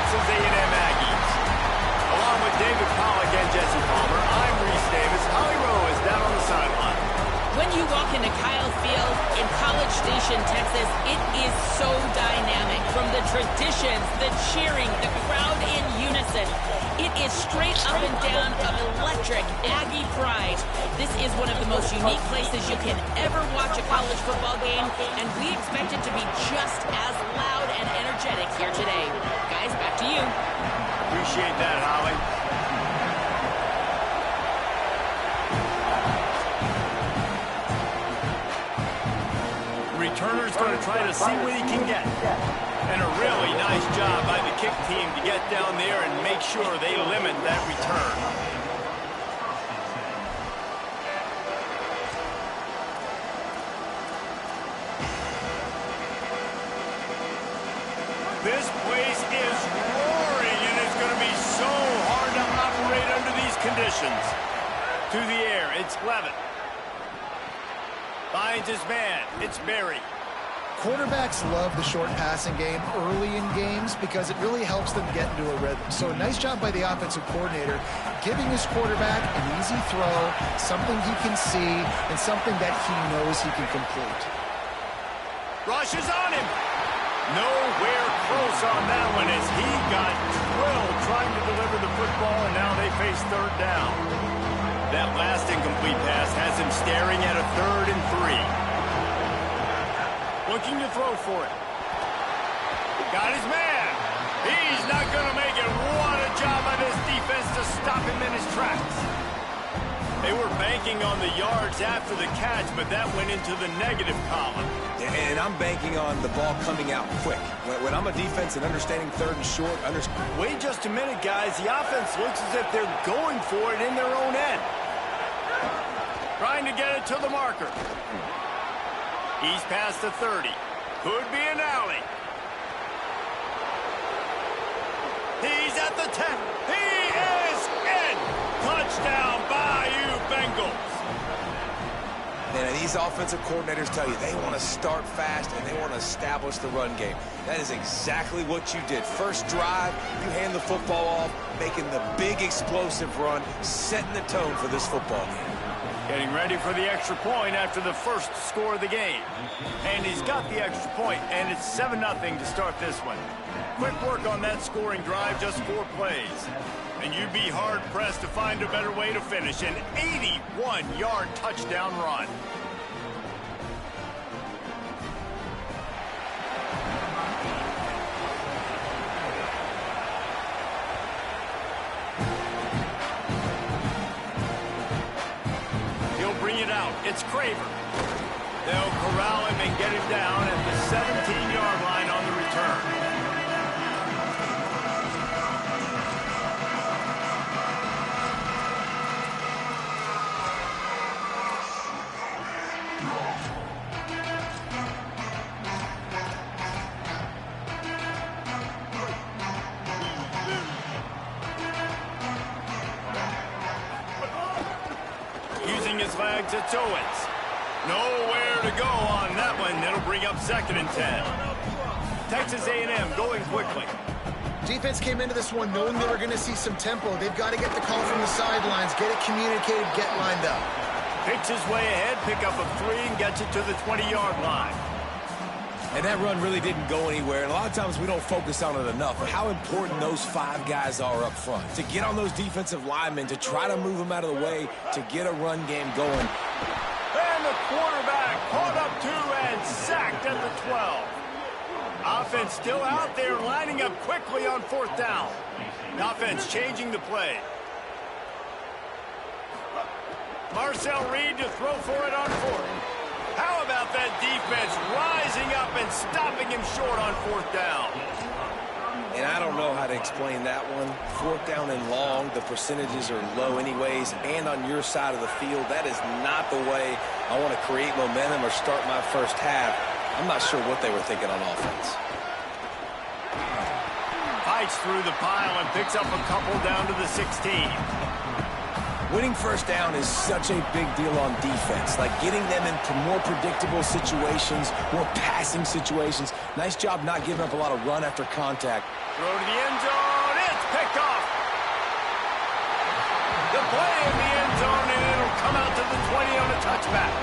Texas A&M Aggies. Along with David Pollack and Jesse Palmer, I'm Reese Davis. Holly Rowe is down on the sideline. When you walk into Kyle Field in College Station, Texas, it is so dynamic. From the traditions, the cheering, the crowd in unison. It is straight up and down of electric Aggie pride. This is one of the most unique places you can ever watch a college football game, and we expect it to be just as loud and energetic here today. Guys, back to you. Appreciate that, Holly. Returner's going to try to see what he can get. And a really nice job by the kick team to get down there and make sure they limit that return. This place is roaring, and it's going to be so hard to operate under these conditions. To the air, it's Levitt. Finds his man. It's Berry. Quarterbacks love the short passing game early in games because it really helps them get into a rhythm. So nice job by the offensive coordinator giving his quarterback an easy throw, something he can see, and something that he knows he can complete. Rush is on him. Nowhere close on that one as he got drilled trying to deliver the football, and now they face third down. That last incomplete pass has him staring at a 3rd and 3. Looking to throw for it. Got his man. He's not going to make it. What a job by this defense to stop him in his tracks. They were banking on the yards after the catch, but that went into the negative column. And I'm banking on the ball coming out quick. When I'm a defense and understanding 3rd and short, Wait just a minute, guys. The offense looks as if they're going for it in their own end. Trying to get it to the marker. He's past the 30. Could be an alley. He's at the 10. He is in. Touchdown, Bayou Bengals. And these offensive coordinators tell you they want to start fast and they want to establish the run game. That is exactly what you did. First drive, you hand the football off, making the big explosive run, setting the tone for this football game. Getting ready for the extra point after the first score of the game. And he's got the extra point, and it's 7-0 to start this one. Quick work on that scoring drive, just 4 plays. And you'd be hard-pressed to find a better way to finish an 81-yard touchdown run. It's Craver. They'll corral him and get him down at the 17-yard line on the return. Legs, it's Owens. Nowhere to go on that one. It'll bring up 2nd and 10. Texas A&M going quickly. Defense came into this one knowing they were going to see some tempo. They've got to get the call from the sidelines, get it communicated, get lined up. Picks his way ahead, pick up a 3, and gets it to the 20-yard line. And that run really didn't go anywhere. And a lot of times we don't focus on it enough. But how important those 5 guys are up front. To get on those defensive linemen, to try to move them out of the way, to get a run game going. And the quarterback caught up 2 and sacked at the 12. Offense still out there, lining up quickly on 4th down. Offense changing the play. Marcel Reed to throw for it on 4th. How about that defense rising up and stopping him short on 4th down? And I don't know how to explain that one. 4th down and long, the percentages are low anyways, and on your side of the field, that is not the way I want to create momentum or start my first half. I'm not sure what they were thinking on offense. Fights through the pile and picks up a couple down to the 16. Winning first down is such a big deal on defense, like getting them into more predictable situations, more passing situations. Nice job not giving up a lot of run after contact. Throw to the end zone. It's picked off. The play in the end zone, and it'll come out to the 20 on a touchback.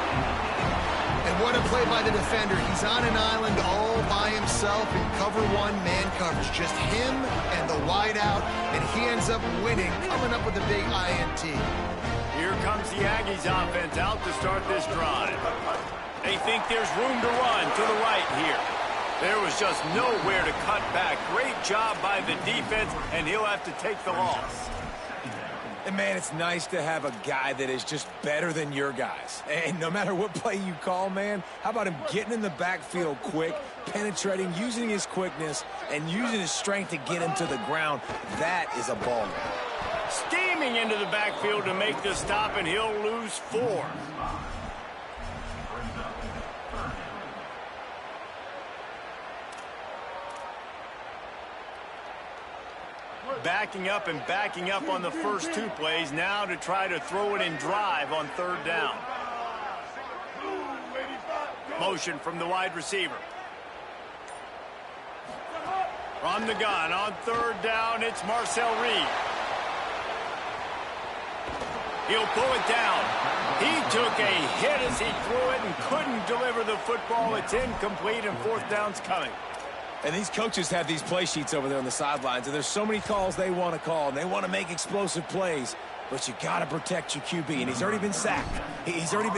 And what a play by the defender. He's on an island all by himself in cover one man coverage. Just him and the wide out, and he ends up winning, coming up with a big INT. Here comes the Aggies offense out to start this drive. They think there's room to run to the right here. There was just nowhere to cut back. Great job by the defense, and he'll have to take the loss. And, man, it's nice to have a guy that is just better than your guys. And no matter what play you call, man, how about him getting in the backfield quick, penetrating, using his quickness, and using his strength to get him to the ground. That is a baller. Steaming into the backfield to make the stop, and he'll lose 4. Backing up and backing up on the first 2 plays, now to try to throw it in drive on 3rd down. Motion from the wide receiver. From the gun on 3rd down, it's Marcel Reed. He'll pull it down. He took a hit as he threw it and couldn't deliver the football. It's incomplete, and 4th down's coming. And these coaches have these play sheets over there on the sidelines, and there's so many calls they want to call, and they want to make explosive plays, but you got to protect your QB, and he's already been sacked.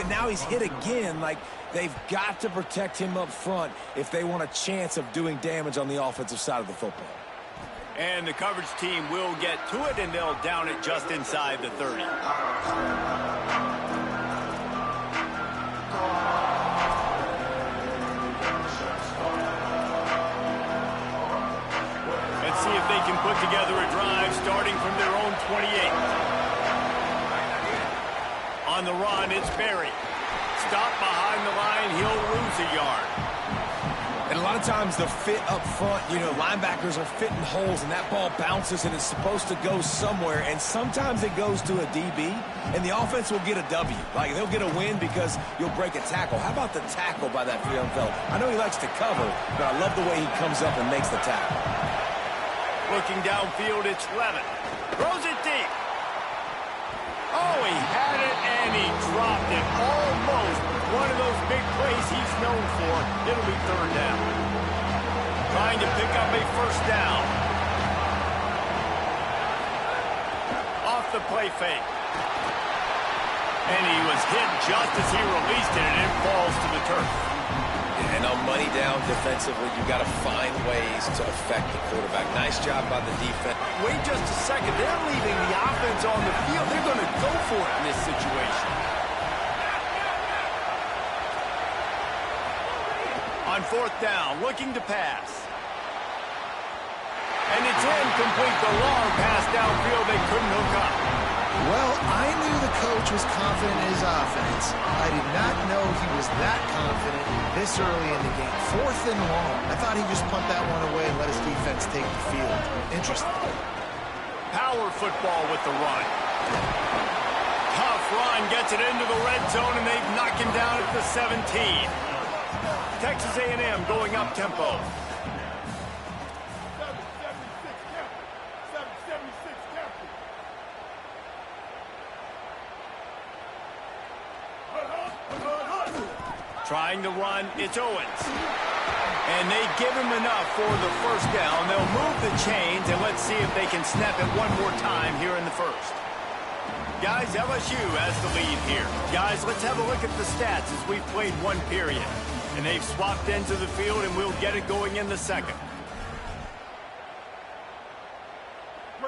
Now he's hit again. Like, they've got to protect him up front if they want a chance of doing damage on the offensive side of the football. And the coverage team will get to it, and they'll down it just inside the 30. See if they can put together a drive starting from their own 28. On the run, it's Berry. Stop behind the line, he'll lose a yard. And a lot of times the fit up front, linebackers are fitting holes, and that ball bounces, and it's supposed to go somewhere, and sometimes it goes to a DB, and the offense will get a W. Like, they'll get a win because you'll break a tackle. How about the tackle by that young fella? I know he likes to cover, but I love the way he comes up and makes the tackle. Looking downfield, it's Levin. Throws it deep. Oh, he had it, and he dropped it. Almost one of those big plays he's known for. It'll be 3rd down. Trying to pick up a 1st down. Off the play fake. And he was hit just as he released it, and it falls to the turf. And on money down defensively, you've got to find ways to affect the quarterback. Nice job by the defense. Wait just a second. They're leaving the offense on the field. They're going to go for it in this situation. On 4th down, looking to pass. And it's incomplete. The long pass downfield, they couldn't hook up. Well, I knew the coach was confident in his offense. I did not know he was that confident this early in the game. 4th and long. I thought he'd just punt that one away and let his defense take the field. Interesting. Power football with the run. Tough run, gets it into the red zone, and they've knocked him down at the 17. Texas A&M going up tempo. Trying to run, it's Owens. And they give him enough for the 1st down. They'll move the chains, and let's see if they can snap it one more time here in the 1st. Guys, LSU has the lead here. Guys, let's have a look at the stats as we've played 1 period. And they've swapped into the field, and we'll get it going in the 2nd.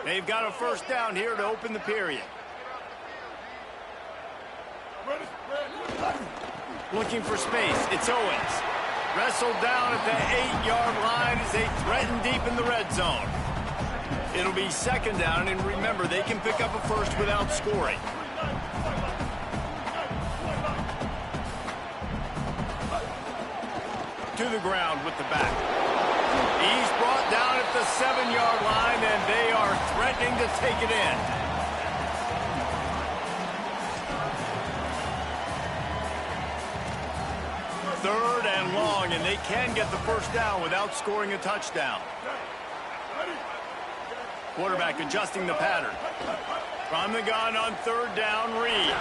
They've got a 1st down here to open the period. Looking for space, it's Owens. Wrestled down at the 8-yard line as they threaten deep in the red zone. It'll be 2nd down, and remember, they can pick up a 1st without scoring. To the ground with the back. He's brought down at the 7-yard line, and they are threatening to take it in. 3rd and long, and they can get the first down without scoring a touchdown. Quarterback adjusting the pattern. From the gun on 3rd down, Reed.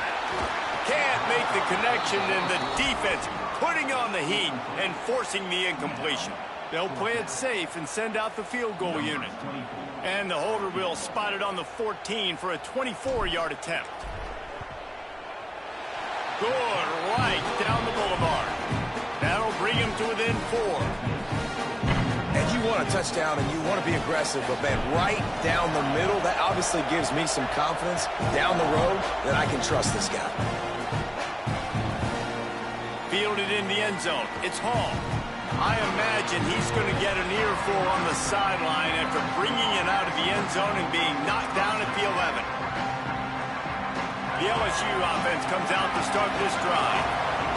Can't make the connection, and the defense putting on the heat and forcing the incompletion. They'll play it safe and send out the field goal unit. And the holder will spot it on the 14 for a 24-yard attempt. Good right down the boulevard. That'll bring him to within 4. And you want a touchdown and you want to be aggressive, but man, right down the middle, that obviously gives me some confidence down the road that I can trust this guy. Fielded in the end zone. It's Hall. I imagine he's going to get an earful on the sideline after bringing it out of the end zone and being knocked down at the 11. The LSU offense comes out to start this drive.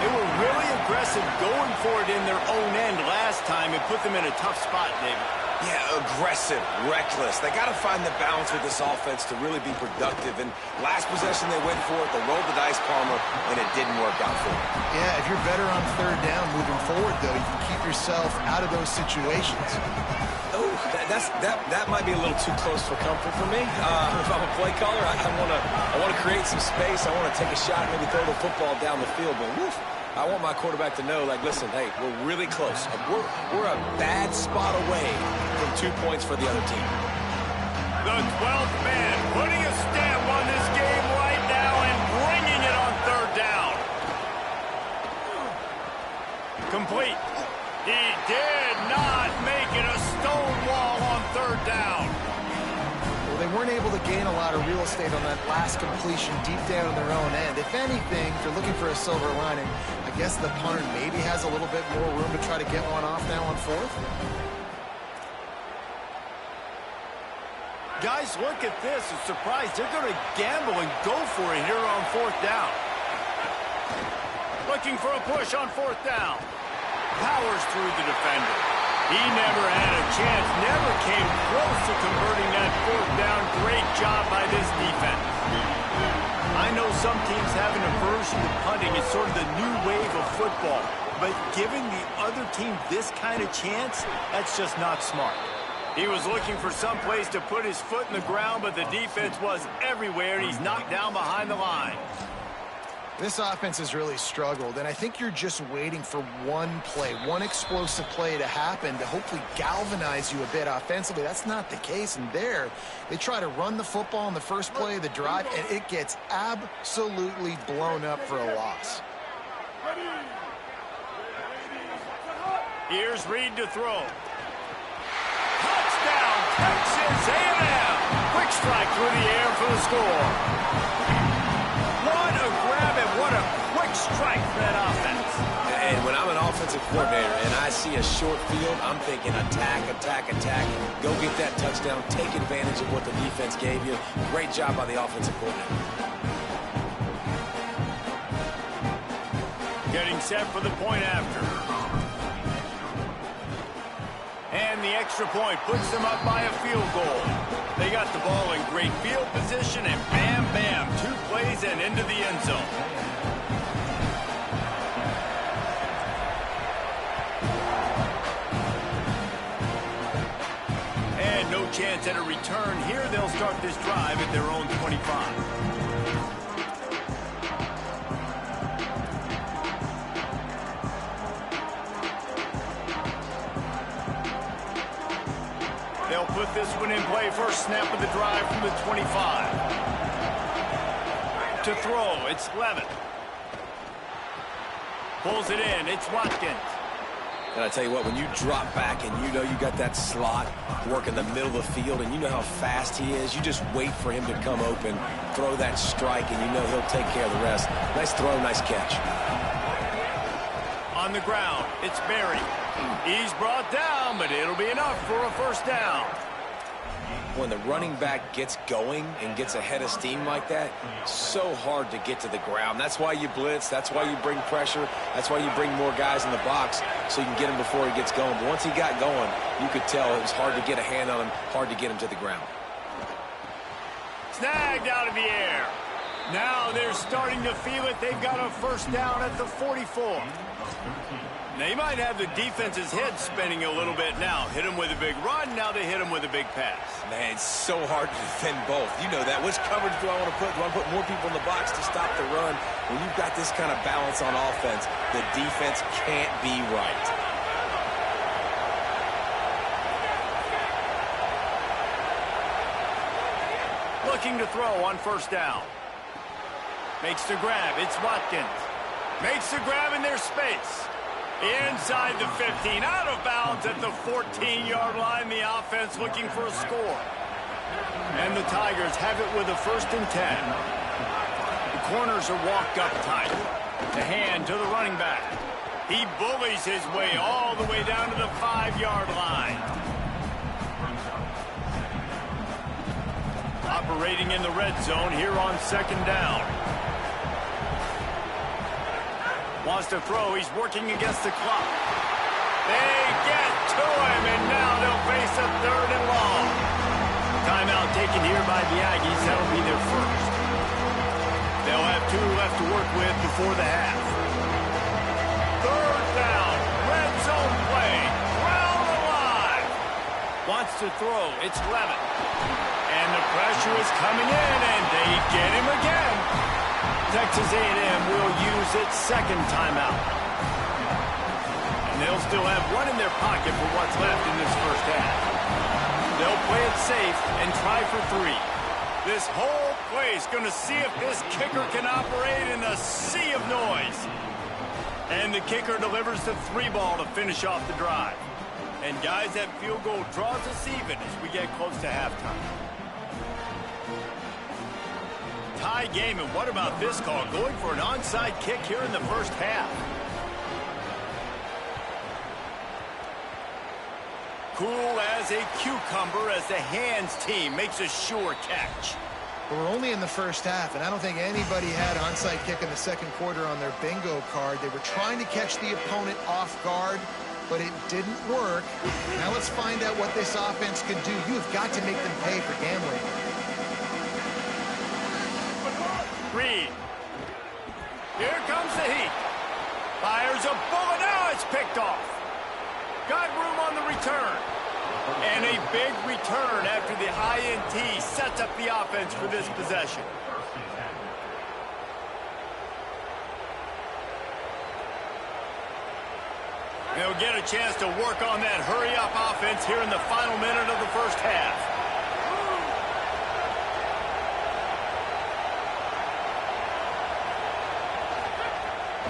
They were really aggressive going for it in their own end last time. It put them in a tough spot, David. Yeah, aggressive, reckless. They got to find the balance with this offense to really be productive. And last possession, they went for it. They rolled the dice, Palmer, and it didn't work out for them. Yeah, if you're better on 3rd down moving forward, though, you can keep yourself out of those situations. Oh, that might be a little too close for comfort for me. If I'm a play caller, I want to create some space. I want to take a shot, maybe throw the football down the field. But woof, I want my quarterback to know, like, listen, hey, we're really close. We're a bad spot away from 2 points for the other team. The 12th man putting a stamp on this game right now and bringing it on 3rd down. Complete. He did not make it a stone wall on 3rd down. Well, they weren't able to gain a lot of real estate on that last completion deep down on their own end. If anything, if you're looking for a silver lining, I guess the punter maybe has a little bit more room to try to get one off now on 4th. Guys, look at this. I'm surprised they're going to gamble and go for it here on 4th down. Looking for a push on 4th down. Powers through the defender. He never had a chance, never came close to converting that 4th down. Great job by this defense. I know some teams have an aversion to punting. It's sort of the new wave of football. But giving the other team this kind of chance, that's just not smart. He was looking for some place to put his foot in the ground, but the defense was everywhere, and he's knocked down behind the line. This offense has really struggled, and I think you're just waiting for one play, one explosive play to happen to hopefully galvanize you a bit offensively. That's not the case, and there, they try to run the football in the first play of the drive, and it gets absolutely blown up for a loss. Here's Reed to throw. Touchdown, Texas A&M! Quick strike through the air for the score. What a grab and what a quick strike for that offense. And when I'm an offensive coordinator and I see a short field, I'm thinking attack, attack, attack. Go get that touchdown. Take advantage of what the defense gave you. Great job by the offensive coordinator. Getting set for the point after. And the extra point puts them up by a field goal. They got the ball in great field position, and bam, bam, 2 plays and into the end zone. And no chance at a return here. They'll start this drive at their own 25. They'll put this one in play. First snap of the drive from the 25. To throw, it's Levin. Pulls it in, it's Watkins. And I tell you what, when you drop back and you know you got that slot work in the middle of the field and you know how fast he is, you just wait for him to come open, throw that strike, and you know he'll take care of the rest. Nice throw, nice catch. On the ground, it's Berry. He's brought down, but it'll be enough for a first down. When the running back gets going and gets ahead of steam like that, so hard to get to the ground. That's why you blitz. That's why you bring pressure. That's why you bring more guys in the box so you can get him before he gets going. But once he got going, you could tell it was hard to get a hand on him, hard to get him to the ground. Snagged out of the air. Now they're starting to feel it. They've got a first down at the 44. They might have the defense's head spinning a little bit now. Hit him with a big run, now they hit him with a big pass. Man, it's so hard to defend both. You know that. Which coverage do I want to put? Do I want to put more people in the box to stop the run? When you've got this kind of balance on offense, the defense can't be right. Looking to throw on first down. Makes the grab. It's Watkins. Makes the grab in their space. Inside the 15, out of bounds at the 14-yard line. The offense looking for a score. And the Tigers have it with a 1st and 10. The corners are walked up tight. The hand to the running back. He bullies his way all the way down to the 5-yard line. Operating in the red zone here on 2nd down. Wants to throw. He's working against the clock. They get to him, and now they'll face a 3rd and long. Timeout taken here by the Aggies. That'll be their first. They'll have 2 left to work with before the half. 3rd down. Red zone play. Crowd alive. Wants to throw. It's Levin. And the pressure is coming in, and they get him again. Texas A&M will use its 2nd timeout. And they'll still have 1 in their pocket for what's left in this first half. They'll play it safe and try for 3. This whole play is going to see if this kicker can operate in a sea of noise. And the kicker delivers the 3 ball to finish off the drive. And guys, that field goal draws us even as we get close to halftime. Tie game, and what about this call? Going for an onside kick here in the first half. Cool as a cucumber as the hands team makes a sure catch. We're only in the first half, and I don't think anybody had onside kick in the 2nd quarter on their bingo card. They were trying to catch the opponent off guard, but it didn't work. Now let's find out what this offense can do. You've got to make them pay for gambling. Reed. Here comes the heat. Fires a bullet. Now it's picked off. Got room on the return. And a big return after the INT sets up the offense for this possession. They'll get a chance to work on that hurry-up offense here in the final minute of the first half.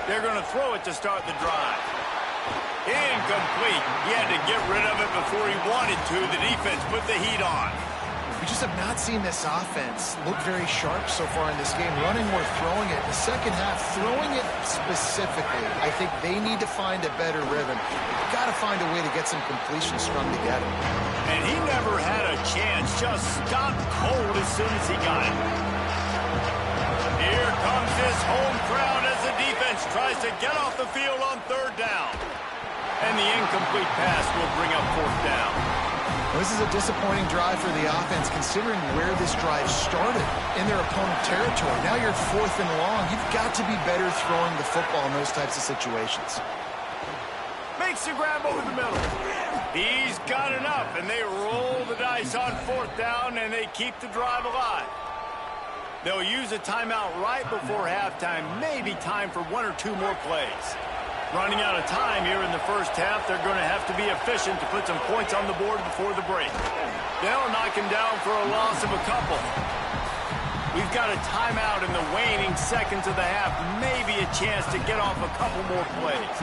They're going to throw it to start the drive. Incomplete. He had to get rid of it before he wanted to. The defense put the heat on. We just have not seen this offense look very sharp so far in this game, running or throwing it. The second half, throwing it specifically, I think they need to find a better rhythm. They've got to find a way to get some completions strung together. And he never had a chance, just stopped cold as soon as he got it. Here comes this home crowd as the defense tries to get off the field on 3rd down. And the incomplete pass will bring up 4th down. This is a disappointing drive for the offense, considering where this drive started, in their opponent territory. Now you're 4th and long. You've got to be better throwing the football in those types of situations. Makes the grab over the middle. He's got enough, and they roll the dice on 4th down, and they keep the drive alive. They'll use a timeout right before halftime, maybe time for 1 or 2 more plays. Running out of time here in the first half, they're going to have to be efficient to put some points on the board before the break. They'll knock him down for a loss of a couple. We've got a timeout in the waning seconds of the half, maybe a chance to get off a couple more plays.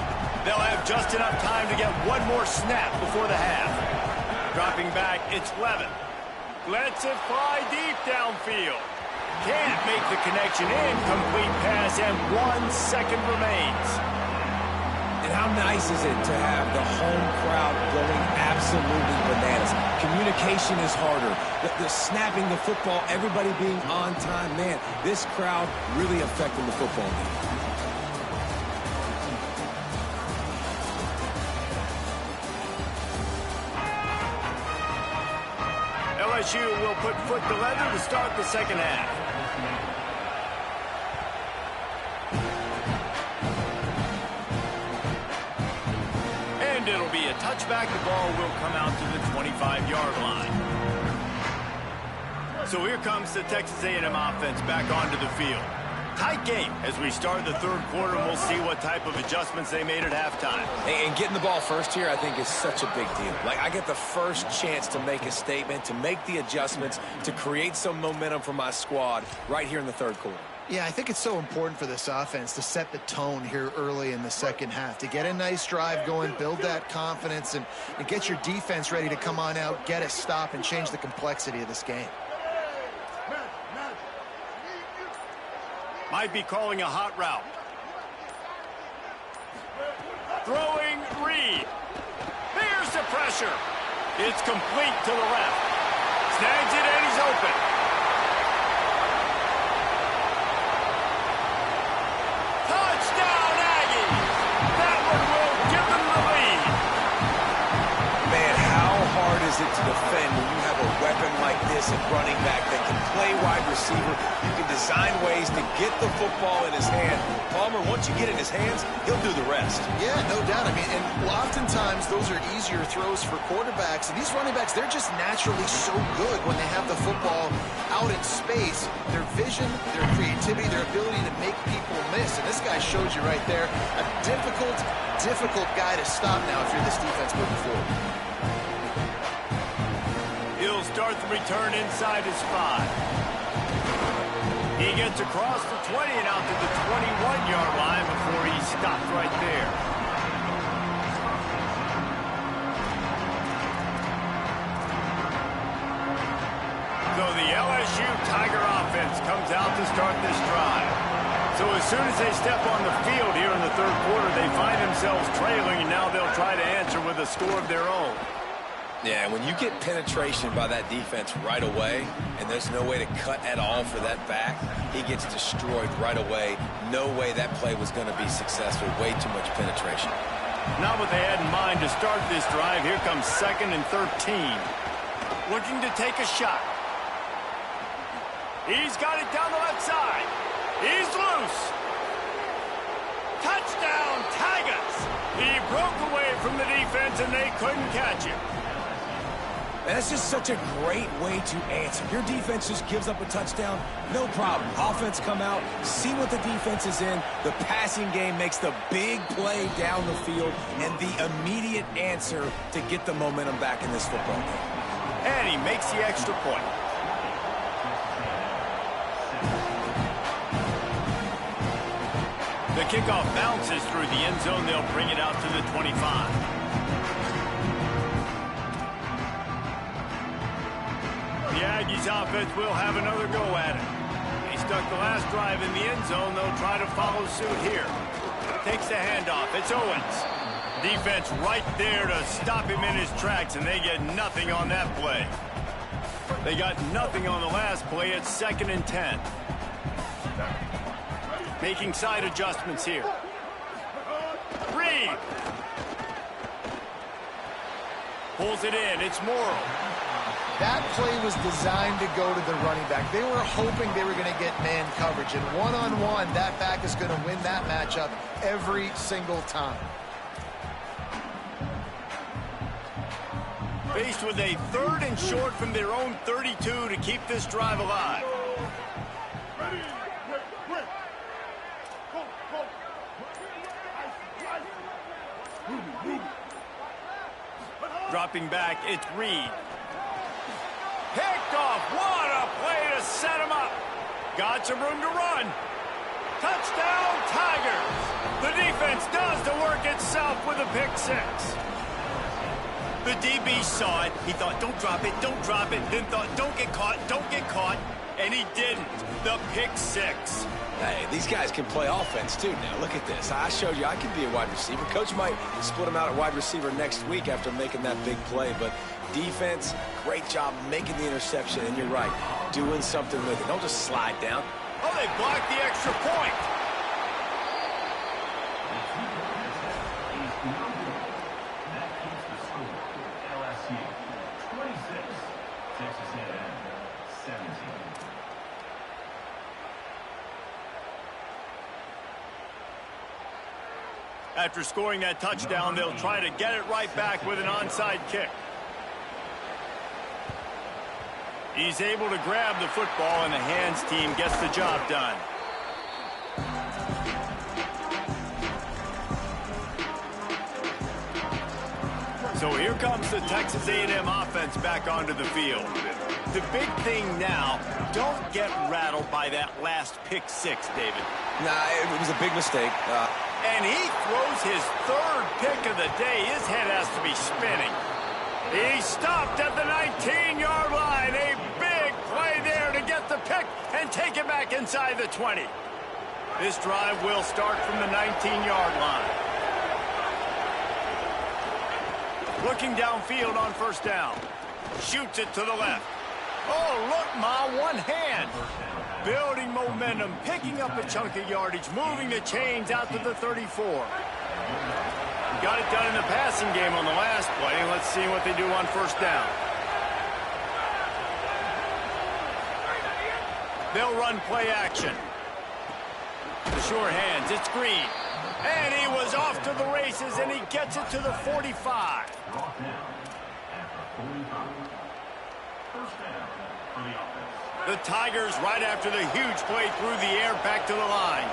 They'll have just enough time to get 1 more snap before the half. Dropping back, it's Levin. Lets it fly deep downfield. Can't make the connection. Incomplete pass, and 1 second remains. And how nice is it to have the home crowd going absolutely bananas? Communication is harder. The snapping the football, everybody being on time. Man, this crowd really affecting the football game. LSU will put foot to leather to start the second half. be a touchback. The ball will come out to the 25-yard line. So here comes the Texas A&M offense back onto the field. Tight game as we start the third quarter, and we'll see what type of adjustments they made at halftime. And getting the ball first here, I think, is such a big deal. Like, I get the first chance to make a statement, to make the adjustments, to create some momentum for my squad right here in the third quarter. Yeah, I think it's so important for this offense to set the tone here early in the second half, to get a nice drive going, build that confidence, and get your defense ready to come on out, get a stop, and change the complexity of this game. Might be calling a hot route. Throwing Reed. Here's the pressure. It's complete to the left. Snags it and he's open. Touchdown, Aggies! That one will give them the lead. Man, how hard is it to defend when you have a weapon like this at running back that can play wide receiver? You can design ways to get the football in his hand. Palmer, once you get it in his hands, he'll do the rest. Yeah, no doubt. I mean, and oftentimes those are easier throws for quarterbacks. And these running backs, they're just naturally so good when they have the football out in space. Their vision, their creativity, their ability to make people miss. And this guy showed you right there, a difficult guy to stop now if you're this defense moving forward. He'll start the return inside his 5. He gets across the 20 and out to the 21-yard line before he stopped right there. So the LSU Tiger offense comes out to start this drive. So as soon as they step on the field here in the third quarter, they find themselves trailing, and now they'll try to answer with a score of their own. Yeah, when you get penetration by that defense right away, and there's no way to cut at all for that back, he gets destroyed right away. No way that play was going to be successful. Way too much penetration. Not what they had in mind to start this drive. Here comes 2nd and 13. Looking to take a shot. He's got it down the left side. He's loose. Touchdown, Tigers. He broke away from the defense, and they couldn't catch him. That's just such a great way to answer. Your defense just gives up a touchdown, no problem. Offense come out, see what the defense is in. The passing game makes the big play down the field and the immediate answer to get the momentum back in this football game. And he makes the extra point. The kickoff bounces through the end zone. They'll bring it out to the 25. The Aggies offense will have another go at it. He stuck the last drive in the end zone. They'll try to follow suit here. Takes the handoff. It's Owens. Defense right there to stop him in his tracks, and they get nothing on that play. They got nothing on the last play. It's 2nd and 10. Making side adjustments here. Reed. Pulls it in. It's Morrow. That play was designed to go to the running back. They were hoping they were going to get man coverage. And one-on-one, that back is going to win that matchup every single time. Faced with a 3rd and short from their own 32 to keep this drive alive. Dropping back, it's Reed. Picked off. What a play to set him up. Got some room to run. Touchdown, Tigers. The defense does the work itself with a pick 6. The DB saw it. He thought, don't drop it, don't drop it. Then thought, don't get caught. And he didn't. The pick 6. Hey, these guys can play offense, too. Now, look at this. I showed you I can be a wide receiver. Coach might split them out at wide receiver next week after making that big play. But defense, great job making the interception. And you're right, doing something with it. Don't just slide down. Oh, they blocked the extra point. After scoring that touchdown, they'll try to get it right back with an onside kick. He's able to grab the football, and the hands team gets the job done. So here comes the Texas A&M offense back onto the field. The big thing now, don't get rattled by that last pick six, David. Nah, it was a big mistake. And he throws his third pick of the day. His head has to be spinning. He stopped at the 19-yard line. A big play there to get the pick and take it back inside the 20. This drive will start from the 19-yard line. Looking downfield on first down. Shoots it to the left. Oh, look, Ma, one hand. Building momentum, picking up a chunk of yardage, moving the chains out to the 34. Got it done in the passing game on the last play. Let's see what they do on first down. They'll run play action. The sure hands, it's Green. And he was off to the races, and he gets it to the 45. The Tigers right after the huge play through the air back to the line.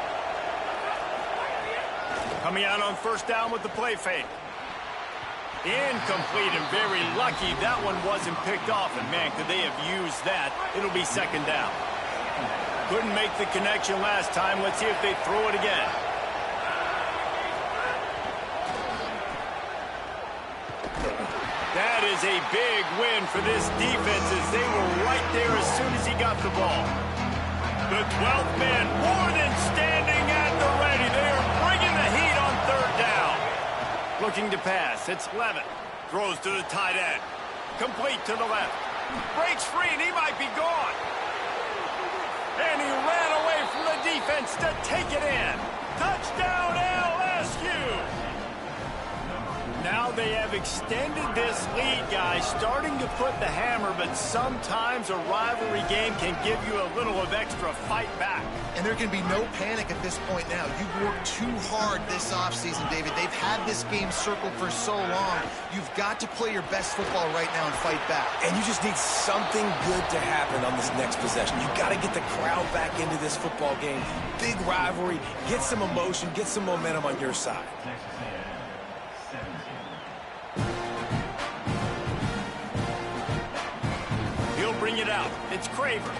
Coming out on first down with the play fake. Incomplete and very lucky that one wasn't picked off. And, man, could they have used that? It'll be second down. Couldn't make the connection last time. Let's see if they throw it again. That is a big win for this defense as they were right there as soon as he got the ball. The 12th man more than standing at the ready. They are bringing the heat on third down. Looking to pass. It's Levitt. Throws to the tight end. Complete to the left. Breaks free and he might be gone. And he ran away from the defense to take it in. Touchdown LSU. Now they have extended this lead, guys, starting to put the hammer, but sometimes a rivalry game can give you a little of extra fight back. And there can be no panic at this point now. You've worked too hard this offseason, David. They've had this game circled for so long. You've got to play your best football right now and fight back. And you just need something good to happen on this next possession. You've got to get the crowd back into this football game. Big rivalry. Get some emotion. Get some momentum on your side. Bring it out. It's Craver.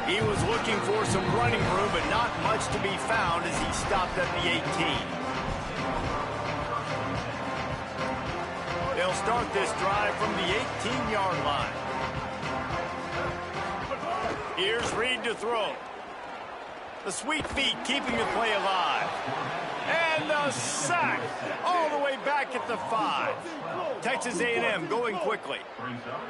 He was looking for some running room, but not much to be found as he stopped at the 18. They'll start this drive from the 18-yard line. Here's Reed to throw. The sweet feet keeping the play alive. And the sack all the way back at the 5. Texas A&M going quickly.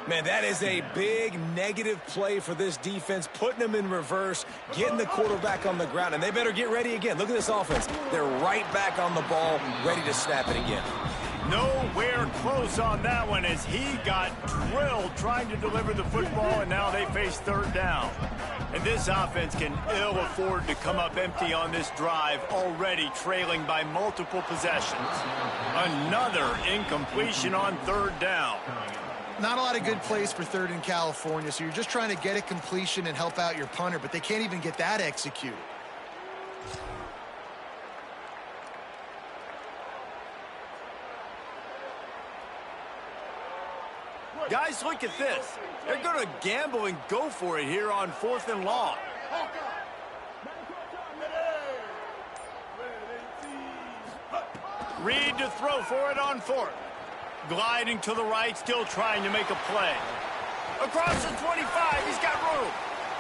Man, that is a big negative play for this defense, putting them in reverse, getting the quarterback on the ground, and they better get ready again. Look at this offense. They're right back on the ball, ready to snap it again. Nowhere close on that one as he got drilled trying to deliver the football, and now they face third down. And this offense can ill afford to come up empty on this drive, already trailing by multiple possessions. Another incompletion on third down. Not a lot of good plays for third in California, so you're just trying to get a completion and help out your punter, but they can't even get that executed. Guys, look at this. They're going to gamble and go for it here on 4th and long. Reed to throw for it on 4th. Gliding to the right, still trying to make a play. Across the 25, he's got room.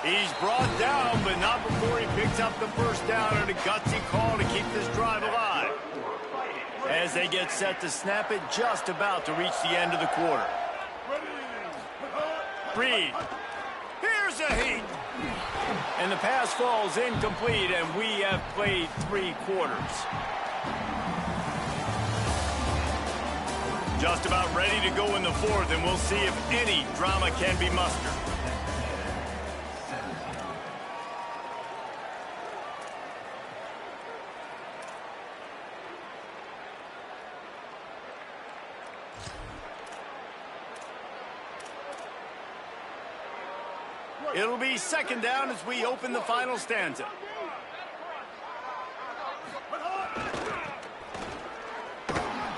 He's brought down, but not before he picks up the first down and a gutsy call to keep this drive alive. As they get set to snap it, just about to reach the end of the quarter. Reed. Here's a heat. And the pass falls incomplete, and we have played 3 quarters. Just about ready to go in the 4th, and we'll see if any drama can be mustered. It'll be second down as we open the final stanza.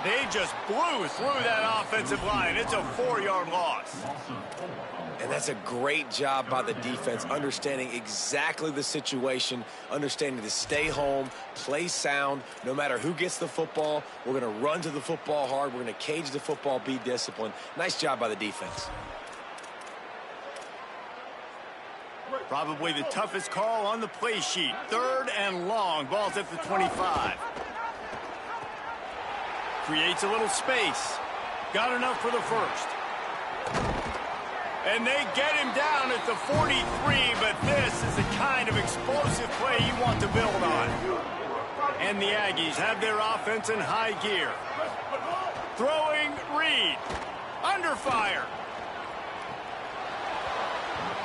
They just blew through that offensive line. It's a 4-yard loss. And that's a great job by the defense, understanding exactly the situation, understanding to stay home, play sound. No matter who gets the football, we're going to run to the football hard. We're going to cage the football, be disciplined. Nice job by the defense. Probably the toughest call on the play sheet. 3rd and long. Ball's at the 25. Creates a little space. Got enough for the first. And they get him down at the 43, but this is the kind of explosive play you want to build on. And the Aggies have their offense in high gear. Throwing Reed. Under fire.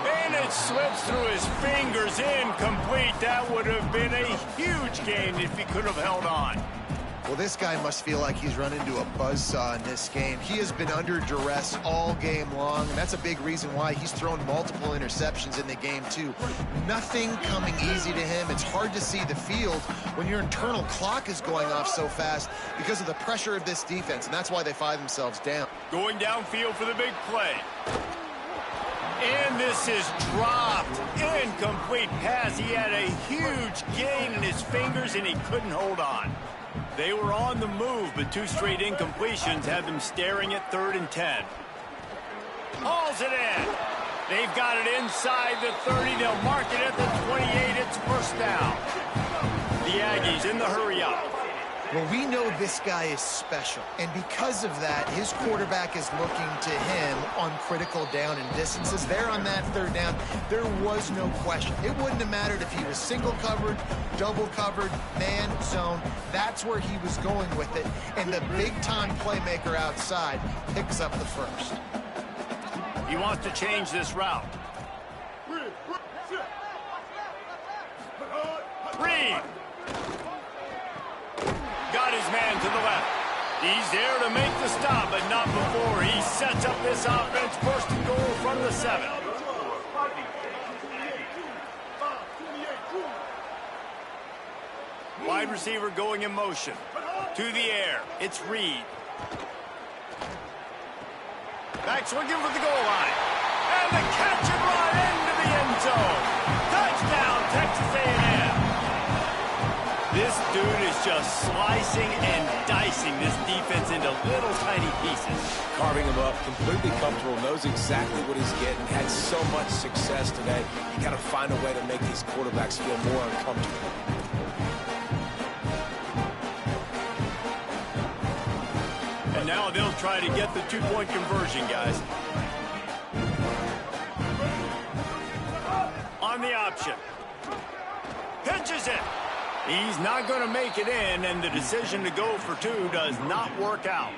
And it slips through his fingers, incomplete. That would have been a huge gain if he could have held on. Well, this guy must feel like he's run into a buzzsaw in this game. He has been under duress all game long, and that's a big reason why he's thrown multiple interceptions in the game, too. Nothing coming easy to him. It's hard to see the field when your internal clock is going off so fast because of the pressure of this defense, and that's why they find themselves down. Going downfield for the big play. And this is dropped. Incomplete pass. He had a huge gain in his fingers, and he couldn't hold on. They were on the move, but 2 straight incompletions had them staring at 3rd and 10. Hauls it in. They've got it inside the 30. They'll mark it at the 28. It's first down. The Aggies in the hurry up. Well, we know this guy is special, and because of that, his quarterback is looking to him on critical down and distances. There on that 3rd down, there was no question. It wouldn't have mattered if he was single covered, double covered, man, zone. That's where he was going with it, and the big-time playmaker outside picks up the first. He wants to change this route. Reed. Got his man to the left. He's there to make the stop, but not before. He sets up this offense. 1st and goal from the 7. Wide receiver going in motion. To the air. It's Reed. Back swinging for the goal line. And the catch and run into the end zone. Touchdown, Texas A&M. This dude is just slicing and dicing this defense into little tiny pieces. Carving him up, completely comfortable, knows exactly what he's getting, had so much success today. You got to find a way to make these quarterbacks feel more uncomfortable. And now they'll try to get the 2-point conversion, guys. On the option. Pitches it. He's not going to make it in, and the decision to go for 2 does not work out.